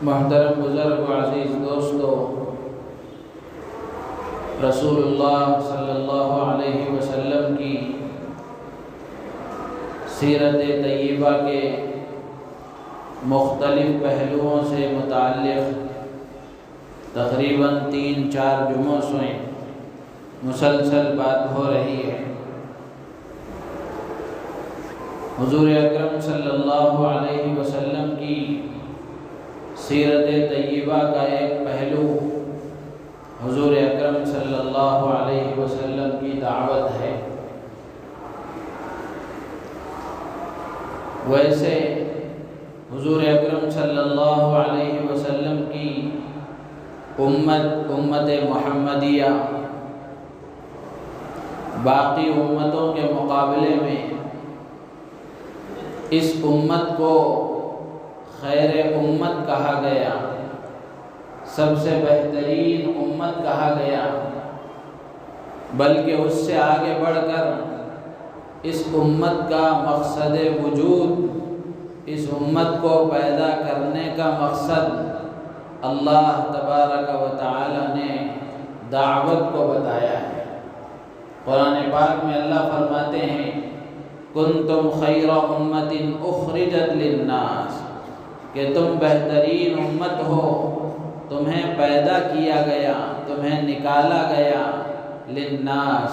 محترم بزرگ و عزیز دوستو، رسول اللہ صلی اللہ علیہ وسلم کی سیرت طیبہ کے مختلف پہلوؤں سے متعلق تقریباً 3-4 جمعوں سے مسلسل بات ہو رہی ہے۔ حضور اکرم صلی اللہ علیہ وسلم کی سیرت طیبہ کا ایک پہلو حضور اکرم صلی اللہ علیہ وسلم کی دعوت ہے۔ ویسے حضور اکرم صلی اللہ علیہ وسلم کی امت محمدیہ باقی امتوں کے مقابلے میں اس امت کو خیر امت کہا گیا، سب سے بہترین امت کہا گیا، بلکہ اس سے آگے بڑھ کر اس امت کا مقصد وجود، اس امت کو پیدا کرنے کا مقصد اللہ تبارک و تعالی نے دعوت کو بتایا ہے۔ قرآن پاک میں اللہ فرماتے ہیں کنتم خیر امت اخرجت للناس، کہ تم بہترین امت ہو، تمہیں پیدا کیا گیا، تمہیں نکالا گیا للناس،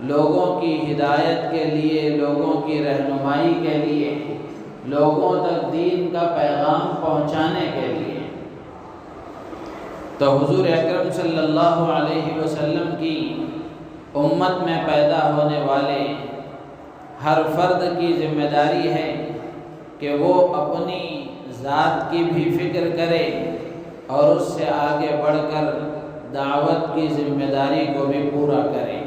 لوگوں کی ہدایت کے لیے، لوگوں کی رہنمائی کے لیے، لوگوں تک دین کا پیغام پہنچانے کے لیے۔ تو حضور اکرم صلی اللہ علیہ وسلم کی امت میں پیدا ہونے والے ہر فرد کی ذمہ داری ہے کہ وہ اپنی ذات کی بھی فکر کرے اور اس سے آگے بڑھ کر دعوت کی ذمہ داری کو بھی پورا کرے۔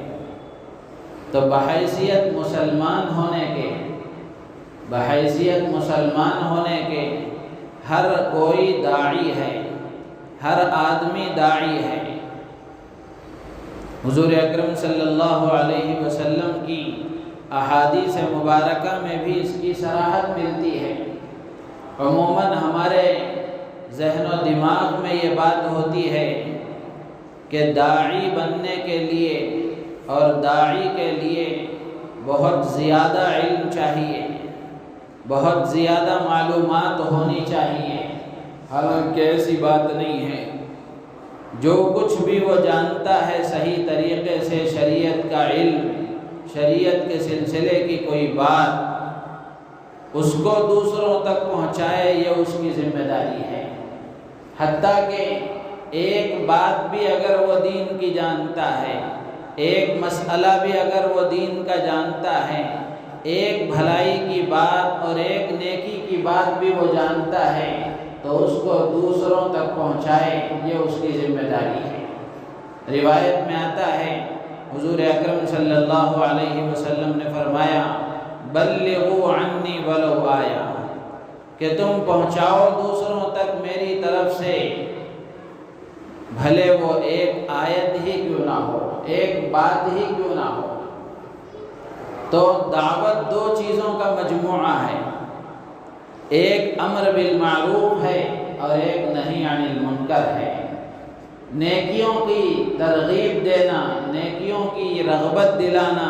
تو بحیثیت مسلمان ہونے کے ہر کوئی داعی ہے، ہر آدمی داعی ہے۔ حضور اکرم صلی اللہ علیہ وسلم کی احادیث مبارکہ میں بھی اس کی صراحت ملتی ہے۔ عموماً ہمارے ذہن و دماغ میں یہ بات ہوتی ہے کہ داعی بننے کے لیے اور داعی کے لیے بہت زیادہ علم چاہیے، بہت زیادہ معلومات ہونی چاہیے۔ حالانکہ ایسی بات نہیں ہے۔ جو کچھ بھی وہ جانتا ہے صحیح طریقے سے شریعت کا علم، شریعت کے سلسلے کی کوئی بات، اس کو دوسروں تک پہنچائے، یہ اس کی ذمہ داری ہے۔ حتیٰ کہ ایک بات بھی اگر وہ دین کی جانتا ہے، ایک مسئلہ بھی اگر وہ دین کا جانتا ہے، ایک بھلائی کی بات اور ایک نیکی کی بات بھی وہ جانتا ہے، تو اس کو دوسروں تک پہنچائے، یہ اس کی ذمہ داری ہے۔ روایت میں آتا ہے حضور اکرم صلی اللہ علیہ وسلم نے فرمایا بلغوا عنی ولو آیا، کہ تم پہنچاؤ دوسروں تک میری طرف سے، بھلے وہ ایک آیت ہی کیوں نہ ہو، ایک بات ہی کیوں نہ ہو۔ تو دعوت 2 چیزوں کا مجموعہ ہے، ایک امر بالمعروف ہے اور ایک نہی عن المنکر ہے۔ نیکیوں کی ترغیب دینا، نیکیوں کی رغبت دلانا،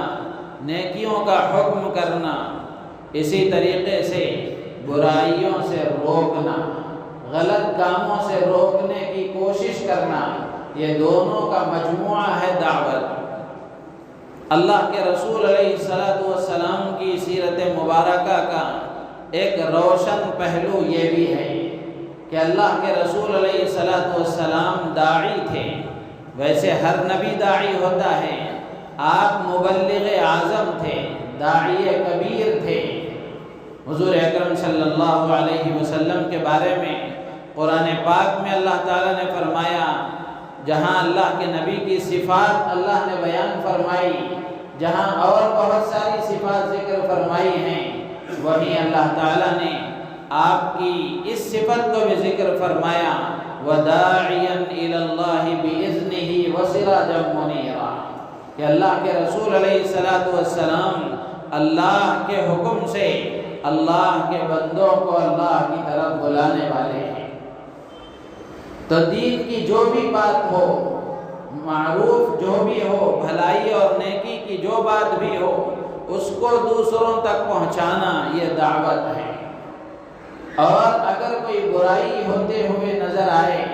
نیکیوں کا حکم کرنا، اسی طریقے سے برائیوں سے روکنا، غلط کاموں سے روکنے کی کوشش کرنا، یہ دونوں کا مجموعہ ہے دعوت۔ اللہ کے رسول علیہ السلام کی سیرت مبارکہ کا ایک روشن پہلو یہ بھی ہے کہ اللہ کے رسول علیہ السلام داعی تھے۔ ویسے ہر نبی داعی ہوتا ہے، آپ مبلغ اعظم تھے، داعی کبیر تھے۔ حضور اکرم صلی اللہ علیہ وسلم کے بارے میں قرآن پاک میں اللہ تعالیٰ نے فرمایا، جہاں اللہ کے نبی کی صفات اللہ نے بیان فرمائی، جہاں اور بہت ساری صفات ذکر فرمائی ہیں، وہیں اللہ تعالیٰ نے آپ کی اس صفت کو بھی ذکر فرمایا وَدَاعِيًا إِلَى اللَّهِ بِإِذْنِهِ وَسِرَاجًا مُنِيرًا، کہ اللہ کے رسول علیہ السلام اللہ کے حکم سے اللہ کے بندوں کو اللہ کی طرف بلانے والے ہیں۔ تو دین کی جو بھی بات ہو، معروف جو بھی ہو، بھلائی اور نیکی کی جو بات بھی ہو، اس کو دوسروں تک پہنچانا یہ دعوت ہے۔ اور اگر کوئی برائی ہوتے ہوئے نظر آئے،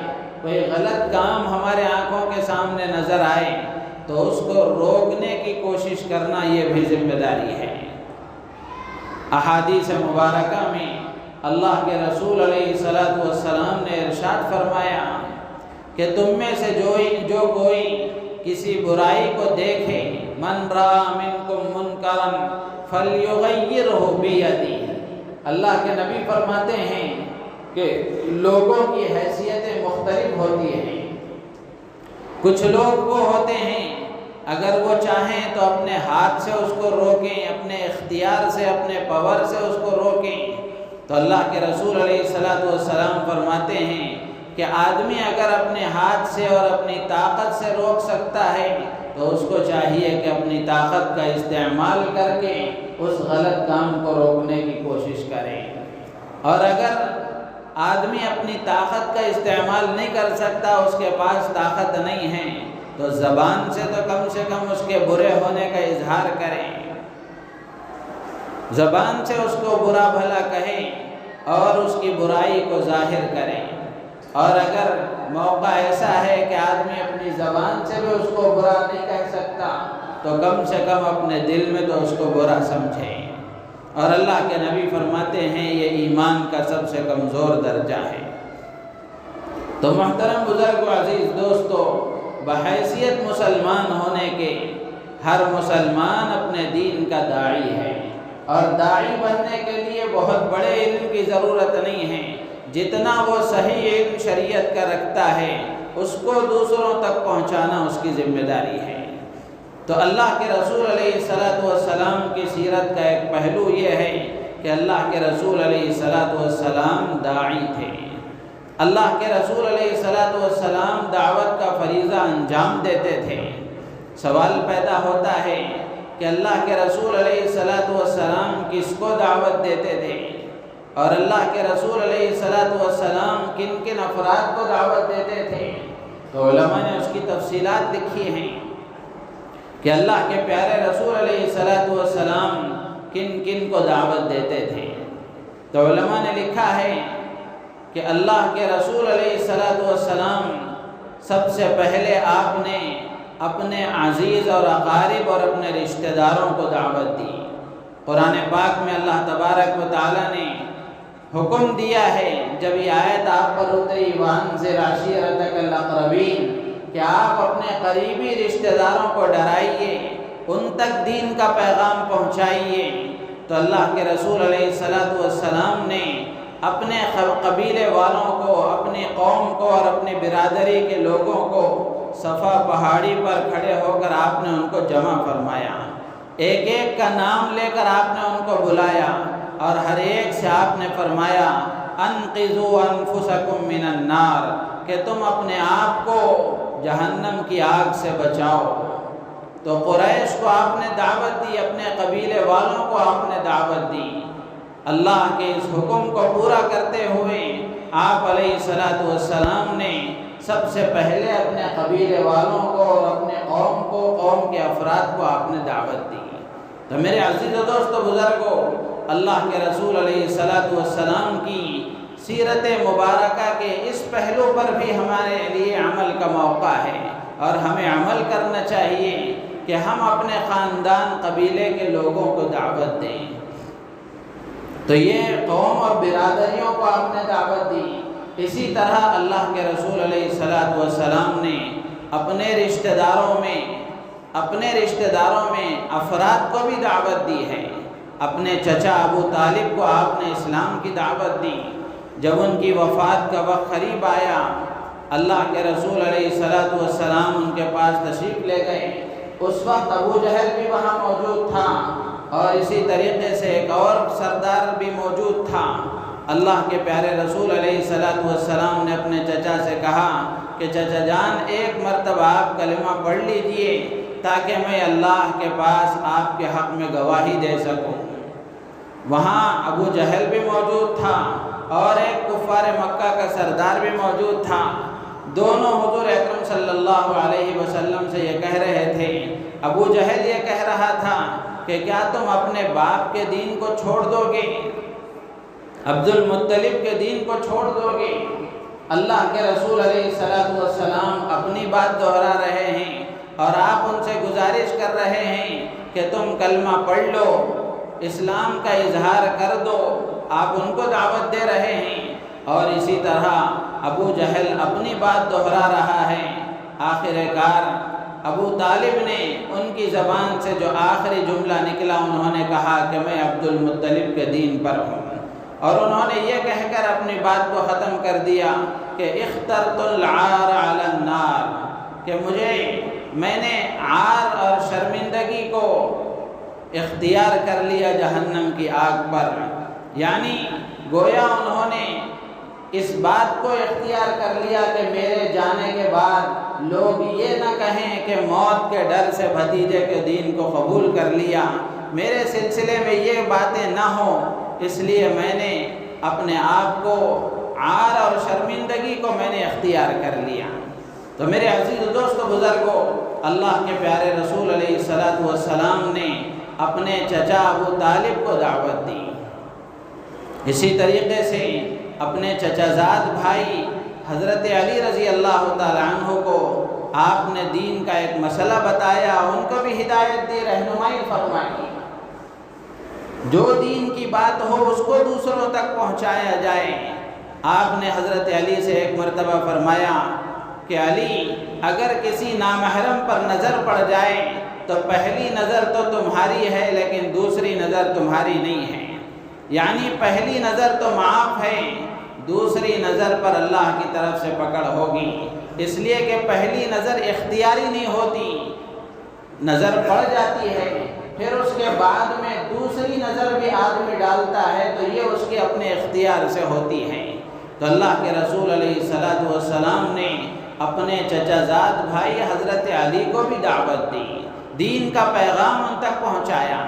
کوئی غلط کام ہمارے آنکھوں کے سامنے نظر آئے، تو اس کو روکنے کی کوشش کرنا یہ بھی ذمہ داری ہے۔ احادیث مبارکہ میں اللہ کے رسول علیہ السلام نے ارشاد فرمایا کہ تم میں سے جو کوئی کسی برائی کو دیکھے، من رأى منکم منکرا فلیغیرہ بیدہ، اللہ کے نبی فرماتے ہیں کہ لوگوں کی حیثیتیں مختلف ہوتی ہیں۔ کچھ لوگ وہ ہوتے ہیں اگر وہ چاہیں تو اپنے ہاتھ سے اس کو روکیں، اپنے اختیار سے، اپنے پاور سے اس کو روکیں، تو اللہ کے رسول علیہ السلام فرماتے ہیں کہ آدمی اگر اپنے ہاتھ سے اور اپنی طاقت سے روک سکتا ہے تو اس کو چاہیے کہ اپنی طاقت کا استعمال کر کے اس غلط کام کو روکنے کی کوشش کرے۔ اور اگر آدمی اپنی طاقت کا استعمال نہیں کر سکتا، اس کے پاس طاقت نہیں ہے، تو زبان سے تو کم سے کم اس کے برے ہونے کا اظہار کریں، زبان سے اس کو برا بھلا کہیں اور اس کی برائی کو ظاہر کریں۔ اور اگر موقع ایسا ہے کہ آدمی اپنی زبان سے بھی اس کو برا نہیں کہہ سکتا، تو کم سے کم اپنے دل میں تو اس کو برا سمجھیں۔ اور اللہ کے نبی فرماتے ہیں یہ ایمان کا سب سے کمزور درجہ ہے۔ تو محترم بزرگ و عزیز دوستو، بحیثیت مسلمان ہونے کے ہر مسلمان اپنے دین کا داعی ہے، اور داعی بننے کے لیے بہت بڑے علم کی ضرورت نہیں ہے، جتنا وہ صحیح علم شریعت کا رکھتا ہے اس کو دوسروں تک پہنچانا اس کی ذمہ داری ہے۔ تو اللہ کے رسول علیہ السلام کی سیرت کا ایک پہلو یہ ہے کہ اللہ کے رسول علیہ السلام داعی تھے۔ اللہ کے رسول علیہ السلام دعوت کا فریضہ انجام دیتے تھے۔ سوال پیدا ہوتا ہے کہ اللہ کے رسول علیہ السلام کس کو دعوت دیتے تھے، اور اللہ کے رسول علیہ السلام کن کن افراد کو دعوت دیتے تھے؟ تو علماء نے اس کی تفصیلات لکھی ہیں کہ اللہ کے پیارے رسول علیہ السلام کن کن کو دعوت دیتے تھے۔ تو علماء نے لکھا ہے کہ اللہ کے رسول علیہ السلام سب سے پہلے آپ نے اپنے عزیز اور اقارب اور اپنے رشتہ داروں کو دعوت دی۔ قرآن پاک میں اللہ تبارک و تعالیٰ نے حکم دیا ہے، جب یہ آیت آپ پر اتری، وَأَنذِرْ عَشِيرَتَكَ الْأَقْرَبِينَ، کہ آپ اپنے قریبی رشتہ داروں کو ڈرائیے، ان تک دین کا پیغام پہنچائیے، تو اللہ کے رسول علیہ السلام نے اپنے قبیلے والوں کو، اپنی قوم کو اور اپنی برادری کے لوگوں کو صفا پہاڑی پر کھڑے ہو کر آپ نے ان کو جمع فرمایا، ایک ایک کا نام لے کر آپ نے ان کو بلایا، اور ہر ایک سے آپ نے فرمایا انقذوا انفسکم من النار، کہ تم اپنے آپ کو جہنم کی آگ سے بچاؤ۔ تو قریش کو آپ نے دعوت دی، اپنے قبیلے والوں کو آپ نے دعوت دی۔ اللہ کے اس حکم کو پورا کرتے ہوئے آپ علیہ السلام نے سب سے پہلے اپنے قبیلے والوں کو اور اپنے قوم کو، قوم کے افراد کو آپ نے دعوت دی۔ تو میرے عزیز و دوستو بزرگوں، اللہ کے رسول علیہ السلام کی سیرت مبارکہ کے اس پہلو پر بھی ہمارے لیے عمل کا موقع ہے، اور ہمیں عمل کرنا چاہیے کہ ہم اپنے خاندان، قبیلے کے لوگوں کو دعوت دیں۔ تو یہ قوم اور برادریوں کو آپ نے دعوت دی۔ اسی طرح اللہ کے رسول علیہ السلام نے اپنے رشتہ داروں میں افراد کو بھی دعوت دی ہے۔ اپنے چچا ابو طالب کو آپ نے اسلام کی دعوت دی۔ جب ان کی وفات کا وقت قریب آیا، اللہ کے رسول علیہ السلام ان کے پاس تشریف لے گئے۔ اس وقت ابو جہل بھی وہاں موجود تھا، اور اسی طریقے سے ایک اور سردار بھی موجود تھا۔ اللہ کے پیارے رسول علیہ السلام نے اپنے چچا سے کہا کہ چچا جان، ایک مرتبہ آپ کلمہ پڑھ لیجئے تاکہ میں اللہ کے پاس آپ کے حق میں گواہی دے سکوں۔ وہاں ابو جہل بھی موجود تھا، اور ایک کفار مکہ کا سردار بھی موجود تھا، دونوں حضور اکرم صلی اللہ علیہ وسلم سے یہ کہہ رہے تھے۔ ابو جہل یہ کہہ رہا تھا کہ کیا تم اپنے باپ کے دین کو چھوڑ دو گے، عبد المطلب کے دین کو چھوڑ دو گے؟ اللہ کے رسول علیہ السلام اپنی بات دہرا رہے ہیں اور آپ ان سے گزارش کر رہے ہیں کہ تم کلمہ پڑھ لو، اسلام کا اظہار کر دو، آپ ان کو دعوت دے رہے ہیں۔ اور اسی طرح ابو جہل اپنی بات دہرا رہا ہے۔ آخر کار ابو طالب نے ان کی زبان سے جو آخری جملہ نکلا، انہوں نے کہا کہ میں عبد المطلب کے دین پر ہوں، اور انہوں نے یہ کہہ کر اپنی بات کو ختم کر دیا کہ اخترت العار علی النار، کہ میں نے عار اور شرمندگی کو اختیار کر لیا جہنم کی آگ پر۔ یعنی گویا انہوں نے اس بات کو اختیار کر لیا کہ میرے جانے کے بعد لوگ یہ نہ کہیں کہ موت کے ڈر سے بھتیجے کے دین کو قبول کر لیا، میرے سلسلے میں یہ باتیں نہ ہوں، اس لیے میں نے اپنے آپ کو عار اور شرمندگی کو میں نے اختیار کر لیا۔ تو میرے عزیز دوستو بزرگوں، اللہ کے پیارے رسول علیہ السلام نے اپنے چچا ابو طالب کو دعوت دی۔ اسی طریقے سے اپنے چچا زاد بھائی حضرت علی رضی اللہ تعالیٰ عنہ کو آپ نے دین کا ایک مسئلہ بتایا، ان کو بھی ہدایت دی، رہنمائی فرمائی۔ جو دین کی بات ہو اس کو دوسروں تک پہنچایا جائے۔ آپ نے حضرت علی سے ایک مرتبہ فرمایا کہ علی، اگر کسی نامحرم پر نظر پڑ جائے تو پہلی نظر تو تمہاری ہے لیکن دوسری نظر تمہاری نہیں ہے، یعنی پہلی نظر تو معاف ہے، دوسری نظر پر اللہ کی طرف سے پکڑ ہوگی، اس لیے کہ پہلی نظر اختیاری نہیں ہوتی، نظر پڑ جاتی ہے، پھر اس کے بعد میں دوسری نظر بھی آدمی ڈالتا ہے تو یہ اس کے اپنے اختیار سے ہوتی ہے۔ تو اللہ کے رسول علیہ السلام نے اپنے چچا زاد بھائی حضرت علی کو بھی دعوت دی، دین کا پیغام ان تک پہنچایا۔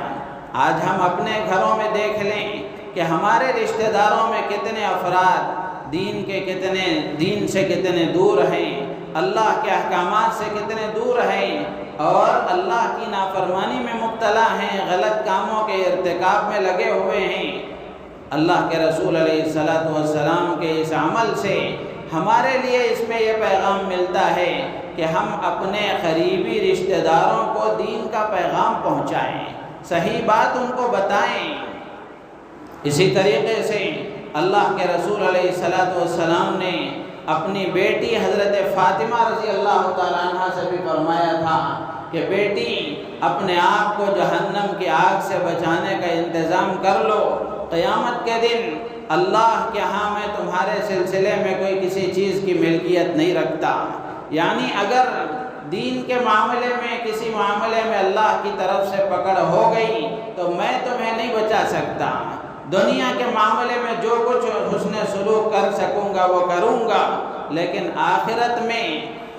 آج ہم اپنے گھروں میں دیکھ لیں کہ ہمارے رشتہ داروں میں کتنے افراد دین سے کتنے دور ہیں، اللہ کے احکامات سے کتنے دور ہیں، اور اللہ کی نافرمانی میں مبتلا ہیں، غلط کاموں کے ارتکاب میں لگے ہوئے ہیں۔ اللہ کے رسول علیہ السلام کے اس عمل سے ہمارے لیے اس میں یہ پیغام ملتا ہے کہ ہم اپنے قریبی رشتہ داروں کو دین کا پیغام پہنچائیں، صحیح بات ان کو بتائیں۔ اسی طریقے سے اللہ کے رسول علیہ السلام نے اپنی بیٹی حضرت فاطمہ رضی اللہ تعالیٰ عنہ سے بھی فرمایا تھا کہ بیٹی، اپنے آپ کو جہنم کی آگ سے بچانے کا انتظام کر لو، قیامت کے دن اللہ کے ہاں میں تمہارے سلسلے میں کوئی کسی چیز کی ملکیت نہیں رکھتا۔ یعنی اگر دین کے معاملے میں کسی معاملے میں اللہ کی طرف سے پکڑ ہو گئی تو میں تمہیں نہیں بچا سکتا، دنیا کے معاملے میں جو کچھ حسن سلوک کر سکوں گا وہ کروں گا، لیکن آخرت میں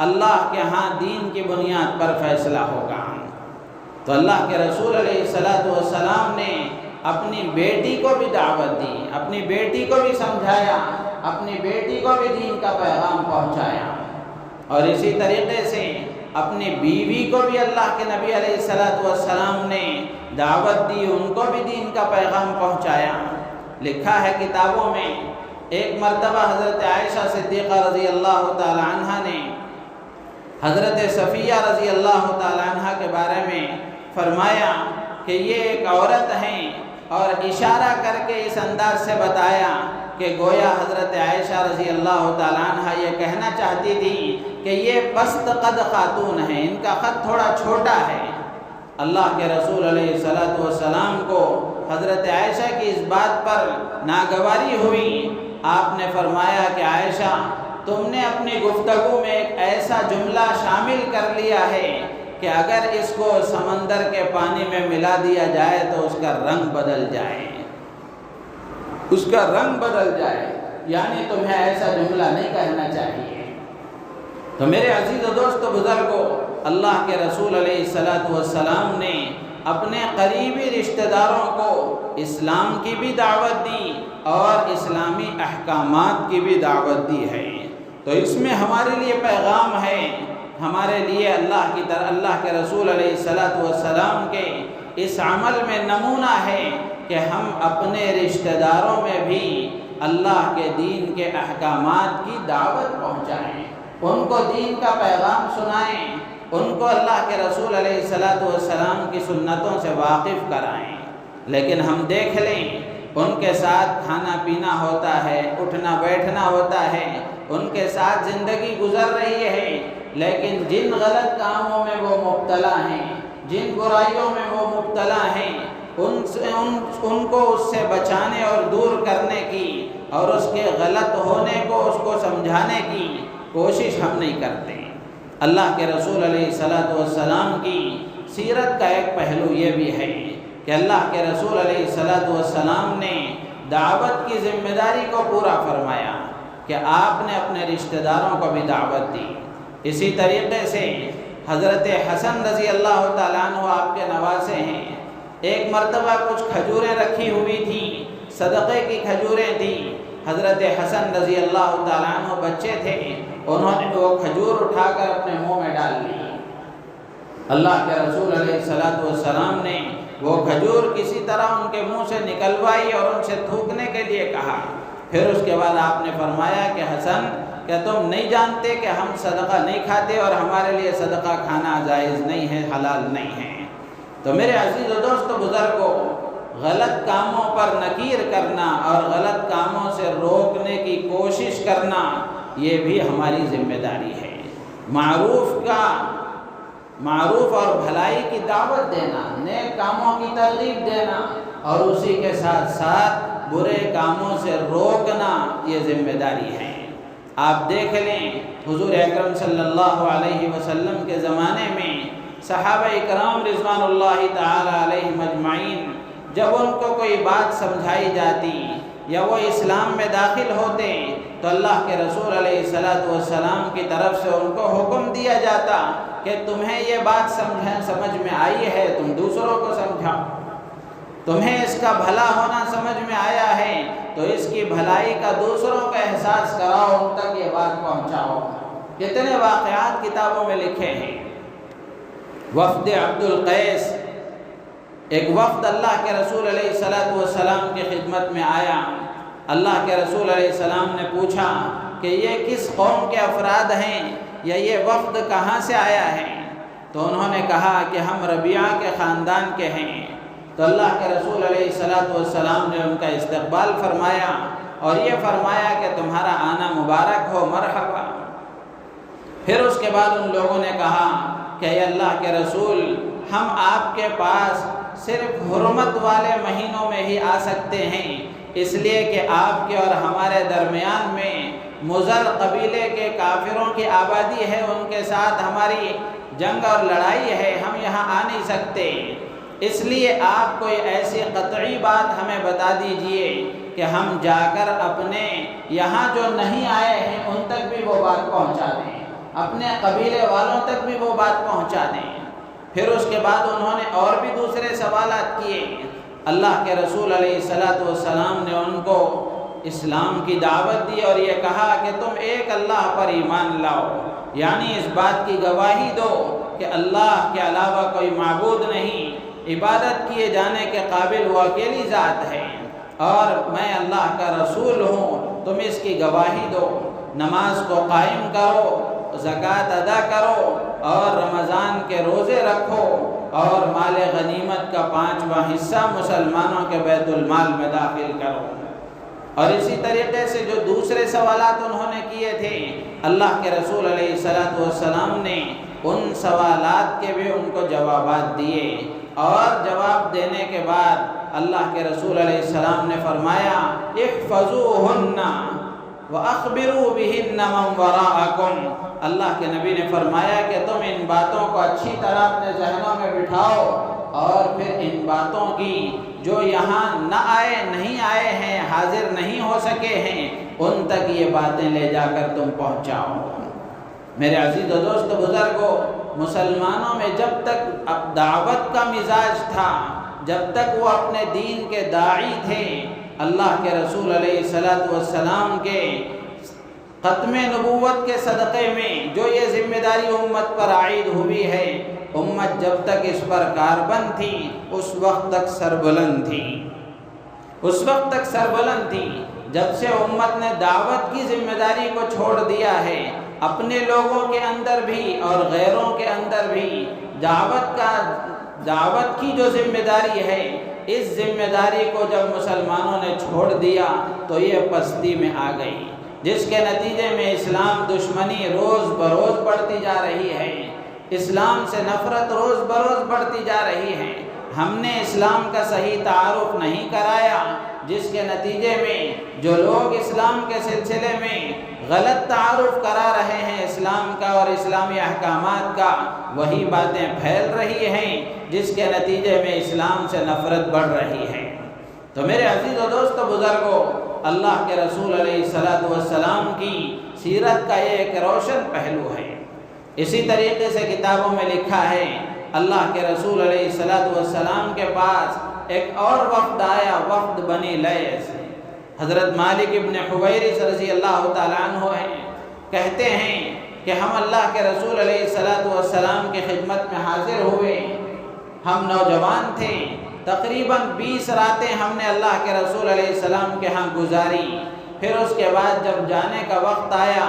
اللہ کے ہاں دین کی بنیاد پر فیصلہ ہوگا۔ تو اللہ کے رسول علیہ السلام نے اپنی بیٹی کو بھی دعوت دی، اپنی بیٹی کو بھی سمجھایا، اپنی بیٹی کو بھی دین کا پیغام پہنچایا، اور اسی طریقے سے اپنی بیوی کو بھی اللہ کے نبی علیہ السلام نے دعوت دی، ان کو بھی دین کا پیغام پہنچایا۔ لکھا ہے کتابوں میں، ایک مرتبہ حضرت عائشہ صدیقہ رضی اللہ تعالی عنہ نے حضرت صفیہ رضی اللہ تعالی عنہ کے بارے میں فرمایا کہ یہ ایک عورت ہیں، اور اشارہ کر کے اس انداز سے بتایا کہ گویا حضرت عائشہ رضی اللہ تعالی عنہ یہ کہنا چاہتی تھی کہ یہ پست قد خاتون ہیں، ان کا قد تھوڑا چھوٹا ہے۔ اللہ کے رسول علیہ السلام کو حضرت عائشہ کی اس بات پر ناگواری ہوئی۔ آپ نے فرمایا کہ عائشہ، تم نے اپنی گفتگو میں ایک ایسا جملہ شامل کر لیا ہے کہ اگر اس کو سمندر کے پانی میں ملا دیا جائے تو اس کا رنگ بدل جائے، اس کا رنگ بدل جائے، یعنی تمہیں ایسا جملہ نہیں کہنا چاہیے۔ تو میرے عزیز و دوست و بزرگوں، اللہ کے رسول علیہ السلام نے اپنے قریبی رشتہ داروں کو اسلام کی بھی دعوت دی اور اسلامی احکامات کی بھی دعوت دی ہے۔ تو اس میں ہمارے لیے پیغام ہے، ہمارے لیے اللہ کے رسول علیہ السلام کے اس عمل میں نمونہ ہے کہ ہم اپنے رشتہ داروں میں بھی اللہ کے دین کے احکامات کی دعوت پہنچائیں، ان کو دین کا پیغام سنائیں، ان کو اللہ کے رسول علیہ السلام کی سنتوں سے واقف کرائیں۔ لیکن ہم دیکھ لیں ان کے ساتھ کھانا پینا ہوتا ہے، اٹھنا بیٹھنا ہوتا ہے، ان کے ساتھ زندگی گزر رہی ہے، لیکن جن غلط کاموں میں وہ مبتلا ہیں، جن برائیوں میں وہ مبتلا ہیں، ان کو اس سے بچانے اور دور کرنے کی اور اس کے غلط ہونے کو اس کو سمجھانے کی کوشش ہم نہیں کرتے۔ اللہ کے رسول علیہ السلام کی سیرت کا ایک پہلو یہ بھی ہے کہ اللہ کے رسول علیہ السلام نے دعوت کی ذمہ داری کو پورا فرمایا کہ آپ نے اپنے رشتہ داروں کو بھی دعوت دی۔ اسی طریقے سے حضرت حسن رضی اللہ تعالیٰ عنہ آپ کے نواسے ہیں، ایک مرتبہ کچھ کھجوریں رکھی ہوئی تھیں، صدقے کی کھجوریں تھیں، حضرت حسن رضی اللہ تعالیٰ عنہ بچے تھے، انہوں نے وہ کھجور اٹھا کر اپنے منہ میں ڈال لی۔ اللہ کے رسول علیہ السلام نے وہ کھجور کسی طرح ان کے منہ سے نکلوائی اور ان سے تھوکنے کے لیے کہا۔ پھر اس کے بعد آپ نے فرمایا کہ حسن، کیا تم نہیں جانتے کہ ہم صدقہ نہیں کھاتے اور ہمارے لیے صدقہ کھانا جائز نہیں ہے، حلال نہیں ہے؟ تو میرے عزیز و دوست بزرگوں، غلط کاموں پر نکیر کرنا اور غلط کاموں سے روکنے کی کوشش کرنا یہ بھی ہماری ذمہ داری ہے۔ معروف اور بھلائی کی دعوت دینا، نیک کاموں کی ترغیب دینا اور اسی کے ساتھ ساتھ برے کاموں سے روکنا یہ ذمہ داری ہے۔ آپ دیکھ لیں حضور اکرم صلی اللہ علیہ وسلم کے زمانے میں صحابہ اکرام رضوان اللہ تعالی علیہم اجمعین جب ان کو کوئی بات سمجھائی جاتی یا وہ اسلام میں داخل ہوتے تو اللہ کے رسول علیہ السلام کی طرف سے ان کو حکم دیا جاتا کہ تمہیں یہ بات سمجھ میں آئی ہے، تم دوسروں کو سمجھاؤ، تمہیں اس کا بھلا ہونا سمجھ میں آیا ہے تو اس کی بھلائی کا دوسروں کا احساس کراؤ، ان تک یہ بات پہنچاؤ۔ کتنے واقعات کتابوں میں لکھے ہیں۔ وفد عبد القیس، ایک وفد اللہ کے رسول علیہ السلام کی خدمت میں آیا۔ اللہ کے رسول علیہ السلام نے پوچھا کہ یہ کس قوم کے افراد ہیں یا یہ وفد کہاں سے آیا ہے؟ تو انہوں نے کہا کہ ہم ربیعہ کے خاندان کے ہیں۔ تو اللہ کے رسول علیہ السلام نے ان کا استقبال فرمایا اور یہ فرمایا کہ تمہارا آنا مبارک ہو، مرحبا۔ پھر اس کے بعد ان لوگوں نے کہا کہ اے اللہ کے رسول، ہم آپ کے پاس صرف حرمت والے مہینوں میں ہی آ سکتے ہیں، اس لیے کہ آپ کے اور ہمارے درمیان میں مضر قبیلے کے کافروں کی آبادی ہے، ان کے ساتھ ہماری جنگ اور لڑائی ہے، ہم یہاں آ نہیں سکتے۔ اس لیے آپ کوئی ایسی قطعی بات ہمیں بتا دیجئے کہ ہم جا کر اپنے یہاں جو نہیں آئے ہیں ان تک بھی وہ بات پہنچا دیں، اپنے قبیلے والوں تک بھی وہ بات پہنچا دیں۔ پھر اس کے بعد انہوں نے اور بھی دوسرے سوالات کیے۔ اللہ کے رسول علیہ السلام نے ان کو اسلام کی دعوت دی اور یہ کہا کہ تم ایک اللہ پر ایمان لاؤ، یعنی اس بات کی گواہی دو کہ اللہ کے علاوہ کوئی معبود نہیں، عبادت کیے جانے کے قابل وہ اکیلی ذات ہے اور میں اللہ کا رسول ہوں، تم اس کی گواہی دو، نماز کو قائم کرو، زکوٰۃ ادا کرو اور رمضان کے روزے رکھو اور مال غنیمت کا 5واں حصہ مسلمانوں کے بیت المال میں داخل کرو۔ اور اسی طریقے سے جو دوسرے سوالات انہوں نے کیے تھے، اللہ کے رسول علیہ السلام نے ان سوالات کے بھی ان کو جوابات دیے، اور جواب دینے کے بعد اللہ کے رسول علیہ السلام نے فرمایا احفظوہن وَأَخْبِرُوا بِهِنَّ مَنْ وَرَاءَكُمْ۔ اللہ کے نبی نے فرمایا کہ تم ان باتوں کو اچھی طرح اپنے ذہنوں میں بٹھاؤ اور پھر ان باتوں کی جو یہاں نہ آئے، نہیں آئے ہیں، حاضر نہیں ہو سکے ہیں، ان تک یہ باتیں لے جا کر تم پہنچاؤ۔ میرے عزیز و دوست بزرگوں، مسلمانوں میں جب تک دعوت کا مزاج تھا، جب تک وہ اپنے دین کے داعی تھے، اللہ کے رسول علیہ السلام کے ختم نبوت کے صدقے میں جو یہ ذمہ داری امت پر عائد ہوئی ہے، امت جب تک اس پر کاربند تھی اس وقت تک سربلند تھی، اس وقت تک سربلند تھی۔ جب سے امت نے دعوت کی ذمہ داری کو چھوڑ دیا ہے، اپنے لوگوں کے اندر بھی اور غیروں کے اندر بھی دعوت کی جو ذمہ داری ہے، اس ذمہ داری کو جب مسلمانوں نے چھوڑ دیا تو یہ پستی میں آ گئی، جس کے نتیجے میں اسلام دشمنی روز بروز بڑھتی جا رہی ہے، اسلام سے نفرت روز بروز بڑھتی جا رہی ہے۔ ہم نے اسلام کا صحیح تعارف نہیں کرایا، جس کے نتیجے میں جو لوگ اسلام کے سلسلے میں غلط تعارف کرا رہے ہیں اسلام کا اور اسلامی احکامات کا، وہی باتیں پھیل رہی ہیں، جس کے نتیجے میں اسلام سے نفرت بڑھ رہی ہے۔ تو میرے عزیز و دوست و بزرگوں، اللہ کے رسول علیہ السلام کی سیرت کا یہ ایک روشن پہلو ہے۔ اسی طریقے سے کتابوں میں لکھا ہے، اللہ کے رسول علیہ السلام کے پاس ایک اور وفد آیا، وفد بنی لیث۔ حضرت مالک ابن حویرث رضی اللہ تعالیٰ عنہ ہیں، کہتے ہیں کہ ہم اللہ کے رسول علیہ السلام کی خدمت میں حاضر ہوئے، ہم نوجوان تھے، تقریباً 20 راتیں ہم نے اللہ کے رسول علیہ السلام کے ہاں گزاری۔ پھر اس کے بعد جب جانے کا وقت آیا،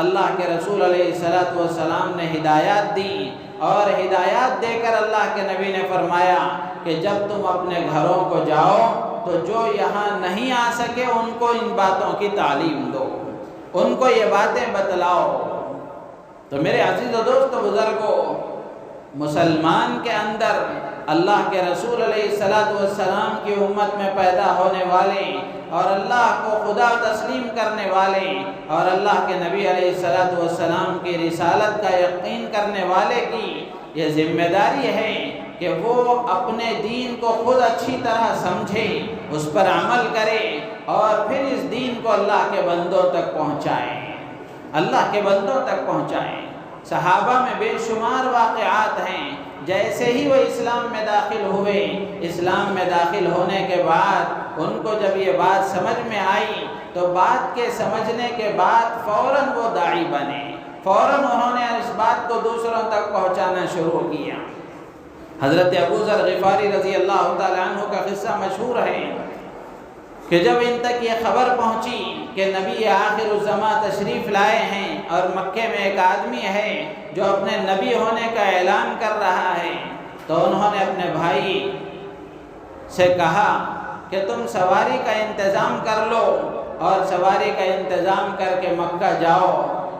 اللہ کے رسول علیہ السلام نے ہدایات دی، اور ہدایات دے کر اللہ کے نبی نے فرمایا کہ جب تم اپنے گھروں کو جاؤ تو جو یہاں نہیں آ سکے ان کو ان باتوں کی تعلیم دو، ان کو یہ باتیں بتلاؤ۔ تو میرے عزیز و دوست و بزرگوں، مسلمان کے اندر اللہ کے رسول علیہ السلام کی امت میں پیدا ہونے والے اور اللہ کو خدا تسلیم کرنے والے اور اللہ کے نبی علیہ السلام کی رسالت کا یقین کرنے والے کی یہ ذمہ داری ہے کہ وہ اپنے دین کو خود اچھی طرح سمجھے، اس پر عمل کرے اور پھر اس دین کو اللہ کے بندوں تک پہنچائے، اللہ کے بندوں تک پہنچائے۔ صحابہ میں بے شمار واقعات ہیں، جیسے ہی وہ اسلام میں داخل ہوئے، اسلام میں داخل ہونے کے بعد ان کو جب یہ بات سمجھ میں آئی تو بات کے سمجھنے کے بعد فوراً وہ داعی بنے، فوراً انہوں نے اس بات کو دوسروں تک پہنچانا شروع کیا۔ حضرت ابو ذر غفاری رضی اللہ تعالیٰ عنہ کا قصہ مشہور ہے کہ جب ان تک یہ خبر پہنچی کہ نبی آخر الزماں تشریف لائے ہیں اور مکے میں ایک آدمی ہے جو اپنے نبی ہونے کا اعلان کر رہا ہے، تو انہوں نے اپنے بھائی سے کہا کہ تم سواری کا انتظام کر لو اور سواری کا انتظام کر کے مکہ جاؤ،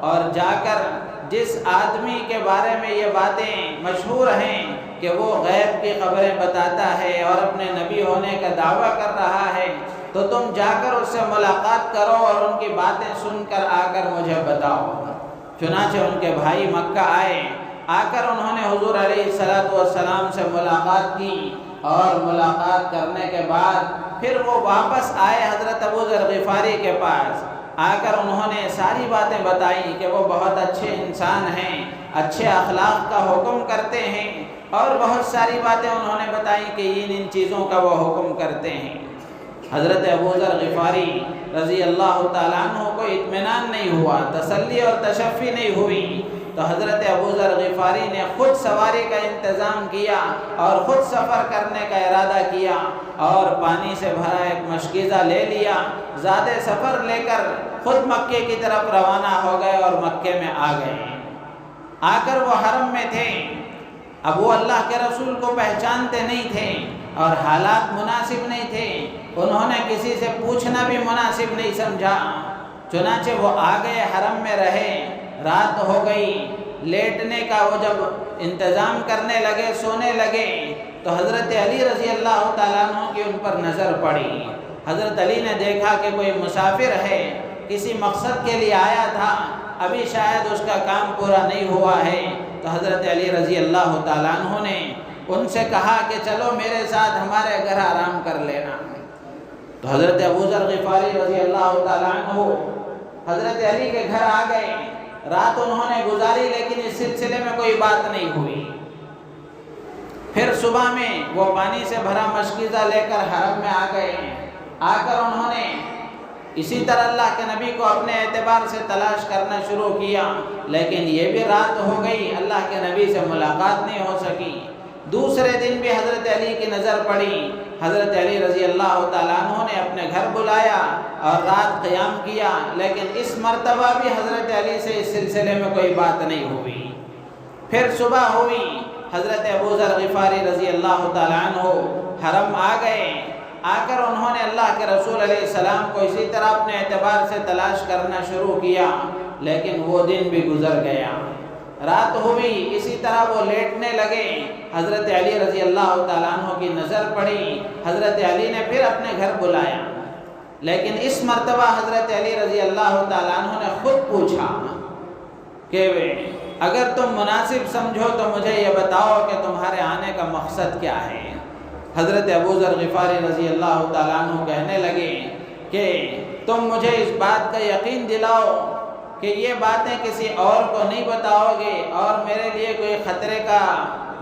اور جا کر جس آدمی کے بارے میں یہ باتیں مشہور ہیں کہ وہ غیب کی خبریں بتاتا ہے اور اپنے نبی ہونے کا دعویٰ کر رہا ہے، تو تم جا کر اس سے ملاقات کرو اور ان کی باتیں سن کر آ کر مجھے بتاؤ۔ چنانچہ ان کے بھائی مکہ آئے، آ کر انہوں نے حضور علیہ السلام سے ملاقات کی، اور ملاقات کرنے کے بعد پھر وہ واپس آئے حضرت ابو ذر غفاری کے پاس۔ آ کر انہوں نے ساری باتیں بتائیں کہ وہ بہت اچھے انسان ہیں، اچھے اخلاق کا حکم کرتے ہیں، اور بہت ساری باتیں انہوں نے بتائیں کہ ان چیزوں کا وہ حکم کرتے ہیں۔ حضرت ابو ذر غفاری رضی اللہ تعالیٰ عنہ کو اطمینان نہیں ہوا، تسلی اور تشفی نہیں ہوئی، تو حضرت ابو ذر غفاری نے خود سواری کا انتظام کیا اور خود سفر کرنے کا ارادہ کیا، اور پانی سے بھرا ایک مشکیزہ لے لیا، زیادہ سفر لے کر خود مکے کی طرف روانہ ہو گئے اور مکے میں آ گئے۔ آ کر وہ حرم میں تھے، اب وہ اللہ کے رسول کو پہچانتے نہیں تھے اور حالات مناسب نہیں تھے، انہوں نے کسی سے پوچھنا بھی مناسب نہیں سمجھا، چنانچہ وہ آ گئے، حرم میں رہے، رات ہو گئی، لیٹنے کا وہ جب انتظام کرنے لگے، سونے لگے، تو حضرت علی رضی اللہ تعالیٰ عنہ کی ان پر نظر پڑی۔ حضرت علی نے دیکھا کہ کوئی مسافر ہے، کسی مقصد کے لیے آیا تھا، ابھی شاید اس کا کام پورا نہیں ہوا ہے، تو حضرت علی رضی اللہ تعالیٰ عنہ نے ان سے کہا کہ چلو میرے ساتھ ہمارے گھر آرام کر لینا۔ تو حضرت ابو ذر غفاری رضی اللہ تعالیٰ عنہ حضرت علی کے گھر آ گئے، رات انہوں نے گزاری، لیکن اس سلسلے میں کوئی بات نہیں ہوئی۔ پھر صبح میں وہ پانی سے بھرا مشکیزہ لے کر حرم میں آ گئے، آ کر انہوں نے اسی طرح اللہ کے نبی کو اپنے اعتبار سے تلاش کرنا شروع کیا، لیکن یہ بھی رات ہو گئی، اللہ کے نبی سے ملاقات نہیں ہو سکی۔ دوسرے دن بھی حضرت علی کی نظر پڑی، حضرت علی رضی اللہ تعالیٰ عنہ نے اپنے گھر بلایا اور رات قیام کیا، لیکن اس مرتبہ بھی حضرت علی سے اس سلسلے میں کوئی بات نہیں ہوئی۔ پھر صبح ہوئی، حضرت ابو ذر غفاری رضی اللہ تعالیٰ عنہ حرم آ گئے، آ کر انہوں نے اللہ کے رسول علیہ السلام کو اسی طرح اپنے اعتبار سے تلاش کرنا شروع کیا، لیکن وہ دن بھی گزر گیا۔ رات ہوئی، اسی طرح وہ لیٹنے لگے، حضرت علی رضی اللہ تعالیٰ عنہ کی نظر پڑی، حضرت علی نے پھر اپنے گھر بلایا، لیکن اس مرتبہ حضرت علی رضی اللہ تعالیٰ عنہ نے خود پوچھا کہ اگر تم مناسب سمجھو تو مجھے یہ بتاؤ کہ تمہارے آنے کا مقصد کیا ہے۔ حضرت ابو ذر غفاری رضی اللہ تعالیٰ عنہ کہنے لگے کہ تم مجھے اس بات کا یقین دلاؤ کہ یہ باتیں کسی اور کو نہیں بتاؤ گے اور میرے لیے کوئی خطرے کا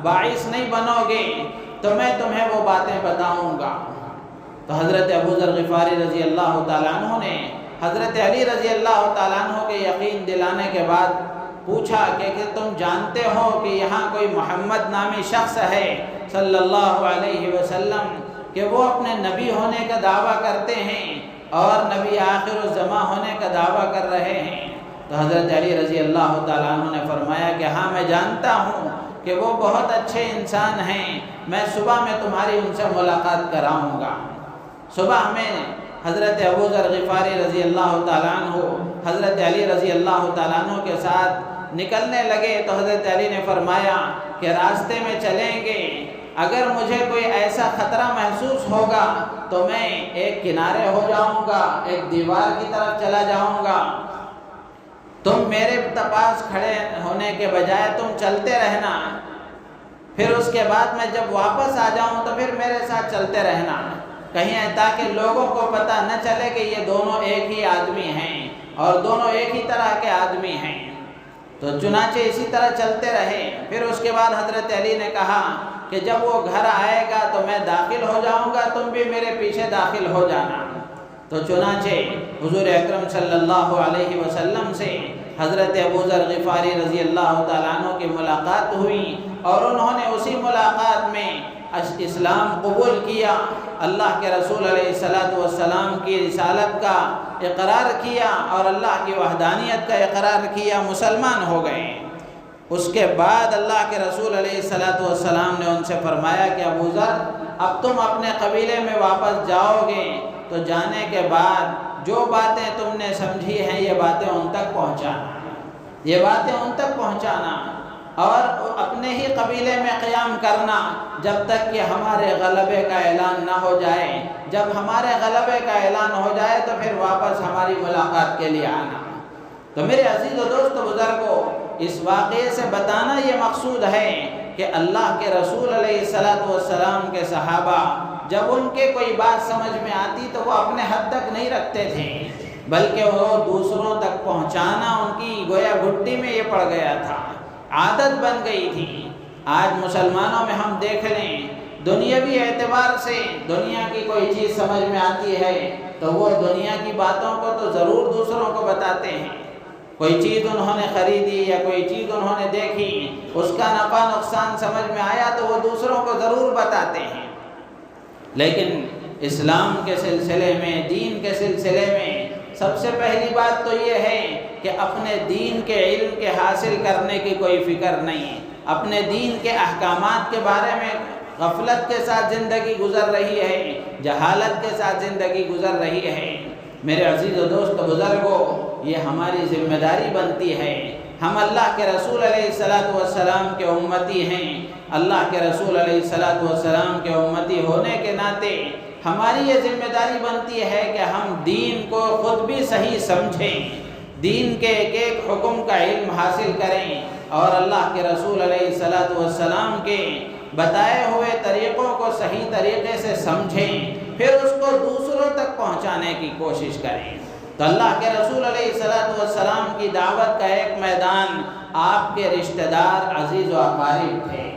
باعث نہیں بنو گے تو میں تمہیں وہ باتیں بتاؤں گا۔ تو حضرت ابو ذر غفاری رضی اللہ تعالیٰ عنہ نے حضرت علی رضی اللہ تعالیٰ عنہ کے یقین دلانے کے بعد پوچھا کہ تم جانتے ہو کہ یہاں کوئی محمد نامی شخص ہے صلی اللہ علیہ وسلم کہ وہ اپنے نبی ہونے کا دعویٰ کرتے ہیں اور نبی آخر الزماں ہونے کا دعویٰ کر رہے ہیں؟ تو حضرت علی رضی اللہ تعالیٰ عنہ نے فرمایا کہ ہاں میں جانتا ہوں کہ وہ بہت اچھے انسان ہیں، میں صبح میں تمہاری ان سے ملاقات کراؤں گا۔ صبح میں حضرت ابو ذر غفاری رضی اللہ تعالیٰ عنہ حضرت علی رضی اللہ تعالیٰ عنہ کے ساتھ نکلنے لگے تو حضرت علی نے فرمایا کہ راستے میں چلیں گے، اگر مجھے کوئی ایسا خطرہ محسوس ہوگا تو میں ایک کنارے ہو جاؤں گا، ایک دیوار کی طرف چلا جاؤں گا، تم میرے پاس کھڑے ہونے کے بجائے تم چلتے رہنا، پھر اس کے بعد میں جب واپس آ جاؤں تو پھر میرے ساتھ چلتے رہنا، کہیں تاکہ لوگوں کو پتہ نہ چلے کہ یہ دونوں ایک ہی آدمی ہیں اور دونوں ایک ہی طرح کے آدمی ہیں۔ تو چنانچہ اسی طرح چلتے رہے۔ پھر اس کے بعد حضرت علی نے کہا کہ جب وہ گھر آئے گا تو میں داخل ہو جاؤں گا، تم بھی میرے پیچھے داخل ہو جانا۔ تو چنانچہ حضور اکرم صلی اللہ علیہ وسلم سے حضرت ابو ذر غفاری رضی اللہ تعالیٰ عنہ کی ملاقات ہوئی اور انہوں نے اسی ملاقات میں اسلام قبول کیا، اللہ کے رسول علیہ السلام کی رسالت کا اقرار کیا اور اللہ کی وحدانیت کا اقرار کیا، مسلمان ہو گئے۔ اس کے بعد اللہ کے رسول علیہ السلام نے ان سے فرمایا کہ ابو ذر اب تم اپنے قبیلے میں واپس جاؤ گے تو جانے کے بعد جو باتیں تم نے سمجھی ہیں یہ باتیں ان تک پہنچانا، یہ باتیں ان تک پہنچانا اور اپنے ہی قبیلے میں قیام کرنا جب تک کہ ہمارے غلبے کا اعلان نہ ہو جائے۔ جب ہمارے غلبے کا اعلان ہو جائے تو پھر واپس ہماری ملاقات کے لیے آنا۔ تو میرے عزیز و دوست بزرگوں، اس واقعے سے بتانا یہ مقصود ہے کہ اللہ کے رسول علیہ السلام کے صحابہ جب ان کے کوئی بات سمجھ میں آتی تو وہ اپنے حد تک نہیں رکھتے تھے، بلکہ وہ دوسروں تک پہنچانا ان کی گویا گھٹی میں یہ پڑ گیا تھا، عادت بن گئی تھی۔ آج مسلمانوں میں ہم دیکھ لیں، دنیاوی اعتبار سے دنیا کی کوئی چیز سمجھ میں آتی ہے تو وہ دنیا کی باتوں کو تو ضرور دوسروں کو بتاتے ہیں۔ کوئی چیز انہوں نے خریدی یا کوئی چیز انہوں نے دیکھی، اس کا نفع نقصان سمجھ میں آیا تو وہ دوسروں کو ضرور بتاتے ہیں۔ لیکن اسلام کے سلسلے میں، دین کے سلسلے میں سب سے پہلی بات تو یہ ہے کہ اپنے دین کے علم کے حاصل کرنے کی کوئی فکر نہیں، اپنے دین کے احکامات کے بارے میں غفلت کے ساتھ زندگی گزر رہی ہے، جہالت کے ساتھ زندگی گزر رہی ہے۔ میرے عزیز و دوست بزرگوں، یہ ہماری ذمہ داری بنتی ہے۔ ہم اللہ کے رسول علیہ السلام کے امتی ہیں، اللہ کے رسول علیہ السلام کے امتی ہونے کے ناطے ہماری یہ ذمہ داری بنتی ہے کہ ہم دین کو خود بھی صحیح سمجھیں، دین کے ایک ایک حکم کا علم حاصل کریں اور اللہ کے رسول علیہ السلام کے بتائے ہوئے طریقوں کو صحیح طریقے سے سمجھیں، پھر اس کو دوسروں تک پہنچانے کی کوشش کریں۔ تو اللہ کے رسول علیہ السلام کی دعوت کا ایک میدان آپ کے رشتہ دار، عزیز و اقارب تھے،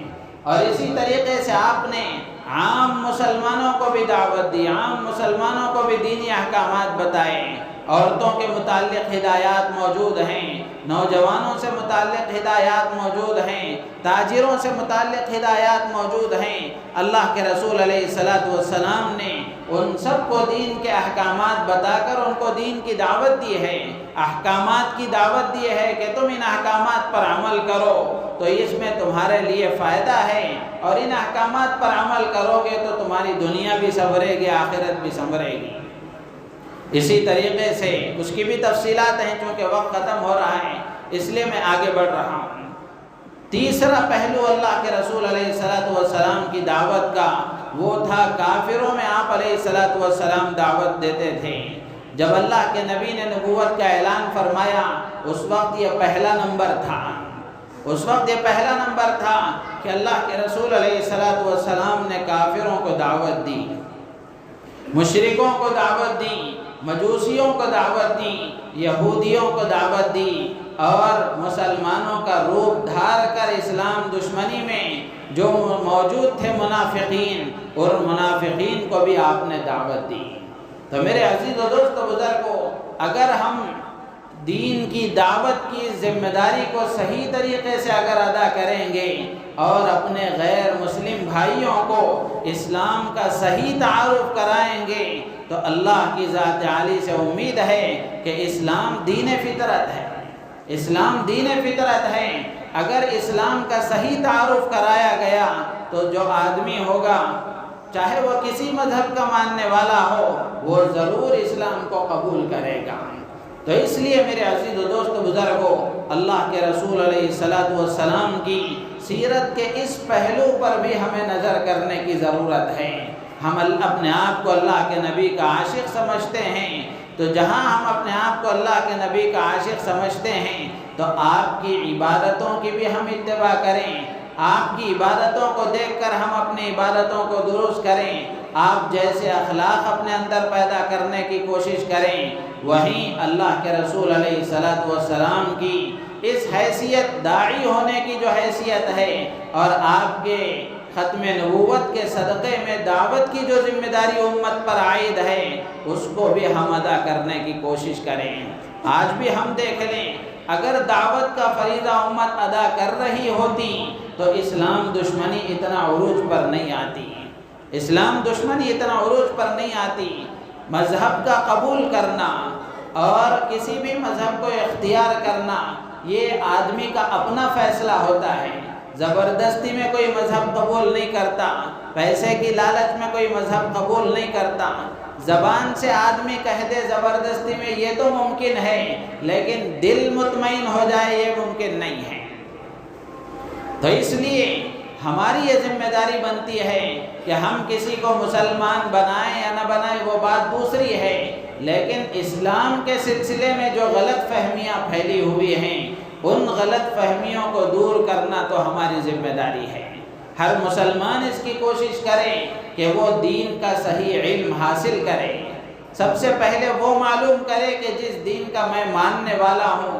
اور اسی طریقے سے آپ نے عام مسلمانوں کو بھی دعوت دی، عام مسلمانوں کو بھی دینی احکامات بتائے۔ عورتوں کے متعلق ہدایات موجود ہیں، نوجوانوں سے متعلق ہدایات موجود ہیں، تاجروں سے متعلق ہدایات موجود ہیں۔ اللہ کے رسول علیہ السلام نے ان سب کو دین کے احکامات بتا کر ان کو دین کی دعوت دی ہے، احکامات کی دعوت دی ہے کہ تم ان احکامات پر عمل کرو تو اس میں تمہارے لیے فائدہ ہے، اور ان احکامات پر عمل کرو گے تو تمہاری دنیا بھی سنورے گی، آخرت بھی سنورے گی۔ اسی طریقے سے اس کی بھی تفصیلات ہیں، چونکہ وقت ختم ہو رہا ہے اس لیے میں آگے بڑھ رہا ہوں۔ تیسرا پہلو اللہ کے رسول علیہ السلام کی دعوت کا وہ تھا، کافروں میں آپ علیہ السلام دعوت دیتے تھے۔ جب اللہ کے نبی نے نبوت کا اعلان فرمایا اس وقت یہ پہلا نمبر تھا، اس وقت یہ پہلا نمبر تھا کہ اللہ کے رسول علیہ السلام نے کافروں کو دعوت دی، مشرکوں کو دعوت دی، مجوسیوں کو دعوت دی، یہودیوں کو دعوت دی، اور مسلمانوں کا روپ دھار کر اسلام دشمنی میں جو موجود تھے منافقین، اور منافقین کو بھی آپ نے دعوت دی۔ تو میرے عزیز و دوست و بزرگوں، اگر ہم دین کی دعوت کی ذمہ داری کو صحیح طریقے سے اگر ادا کریں گے اور اپنے غیر مسلم بھائیوں کو اسلام کا صحیح تعارف کرائیں گے تو اللہ کی ذات عالی سے امید ہے کہ اسلام دین فطرت ہے، اسلام دین فطرت ہے۔ اگر اسلام کا صحیح تعارف کرایا گیا تو جو آدمی ہوگا چاہے وہ کسی مذہب کا ماننے والا ہو وہ ضرور اسلام کو قبول کرے گا۔ تو اس لیے میرے عزیز و دوست بزرگوں، اللہ کے رسول علیہ السلام کی سیرت کے اس پہلو پر بھی ہمیں نظر کرنے کی ضرورت ہے۔ ہم اپنے آپ کو اللہ کے نبی کا عاشق سمجھتے ہیں، تو جہاں ہم اپنے آپ کو اللہ کے نبی کا عاشق سمجھتے ہیں تو آپ کی عبادتوں کی بھی ہم اتباع کریں، آپ کی عبادتوں کو دیکھ کر ہم اپنی عبادتوں کو درست کریں، آپ جیسے اخلاق اپنے اندر پیدا کرنے کی کوشش کریں۔ وہیں اللہ کے رسول علیہ السلام کی اس حیثیت داعی ہونے کی جو حیثیت ہے اور آپ کے ختم نبوت کے صدقے میں دعوت کی جو ذمہ داری امت پر عائد ہے اس کو بھی ہم ادا کرنے کی کوشش کریں۔ آج بھی ہم دیکھ لیں، اگر دعوت کا فریضہ امت ادا کر رہی ہوتی تو اسلام دشمنی اتنا عروج پر نہیں آتی، اسلام دشمنی اتنا عروج پر نہیں آتی۔ مذہب کا قبول کرنا اور کسی بھی مذہب کو اختیار کرنا یہ آدمی کا اپنا فیصلہ ہوتا ہے، زبردستی میں کوئی مذہب قبول نہیں کرتا، پیسے کی لالچ میں کوئی مذہب قبول نہیں کرتا۔ زبان سے آدمی کہہ دے زبردستی میں یہ تو ممکن ہے، لیکن دل مطمئن ہو جائے یہ ممکن نہیں ہے۔ تو اس لیے ہماری یہ ذمہ داری بنتی ہے کہ ہم کسی کو مسلمان بنائیں یا نہ بنائیں وہ بات دوسری ہے، لیکن اسلام کے سلسلے میں جو غلط فہمیاں پھیلی ہوئی ہیں ان غلط فہمیوں کو دور کرنا تو ہماری ذمہ داری ہے۔ ہر مسلمان اس کی کوشش کرے کہ وہ دین کا صحیح علم حاصل کرے، سب سے پہلے وہ معلوم کرے کہ جس دین کا میں ماننے والا ہوں،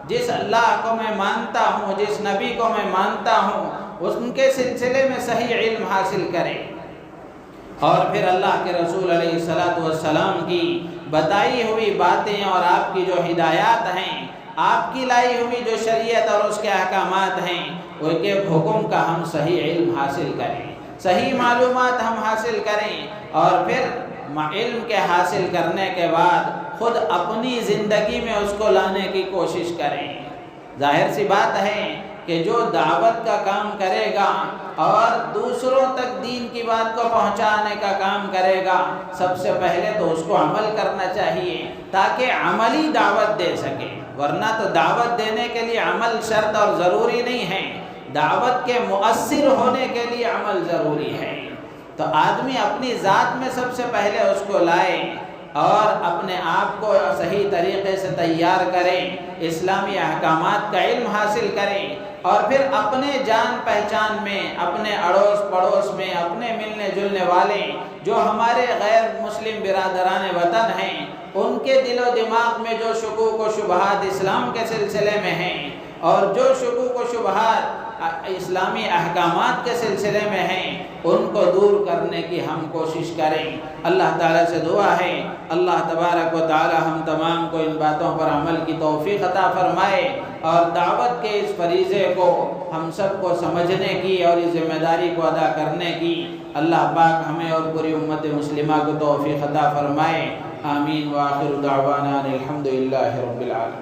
جس اللہ کو میں مانتا ہوں، جس نبی کو میں مانتا ہوں، ان کے سلسلے میں صحیح علم حاصل کرے، اور پھر اللہ کے رسول علیہ السلام کی بتائی ہوئی باتیں اور آپ کی جو ہدایات ہیں، آپ کی لائی ہوئی جو شریعت اور اس کے احکامات ہیں ان کے حکم کا ہم صحیح علم حاصل کریں، صحیح معلومات ہم حاصل کریں، اور پھر علم کے حاصل کرنے کے بعد خود اپنی زندگی میں اس کو لانے کی کوشش کریں۔ ظاہر سی بات ہے کہ جو دعوت کا کام کرے گا اور دوسروں تک دین کی بات کو پہنچانے کا کام کرے گا، سب سے پہلے تو اس کو عمل کرنا چاہیے تاکہ عملی دعوت دے سکے، ورنہ تو دعوت دینے کے لیے عمل شرط اور ضروری نہیں ہے، دعوت کے مؤثر ہونے کے لیے عمل ضروری ہے۔ تو آدمی اپنی ذات میں سب سے پہلے اس کو لائے اور اپنے آپ کو صحیح طریقے سے تیار کریں، اسلامی احکامات کا علم حاصل کریں، اور پھر اپنے جان پہچان میں، اپنے اڑوس پڑوس میں، اپنے ملنے جلنے والے جو ہمارے غیر مسلم برادران وطن ہیں ان کے دل و دماغ میں جو شکوک و شبہات اسلام کے سلسلے میں ہیں، اور جو شکوک و شبہات اسلامی احکامات کے سلسلے میں ہیں ان کو دور کرنے کی ہم کوشش کریں۔ اللہ تعالیٰ سے دعا ہے اللہ تبارک و تعالیٰ ہم تمام کو ان باتوں پر عمل کی توفیق عطا فرمائے، اور دعوت کے اس فریضے کو ہم سب کو سمجھنے کی اور اس ذمہ داری کو ادا کرنے کی اللہ پاک ہمیں اور پوری امت مسلمہ کو توفیق عطا فرمائے۔ آمین وآخر دعوانا الحمدللہ رب العالمین۔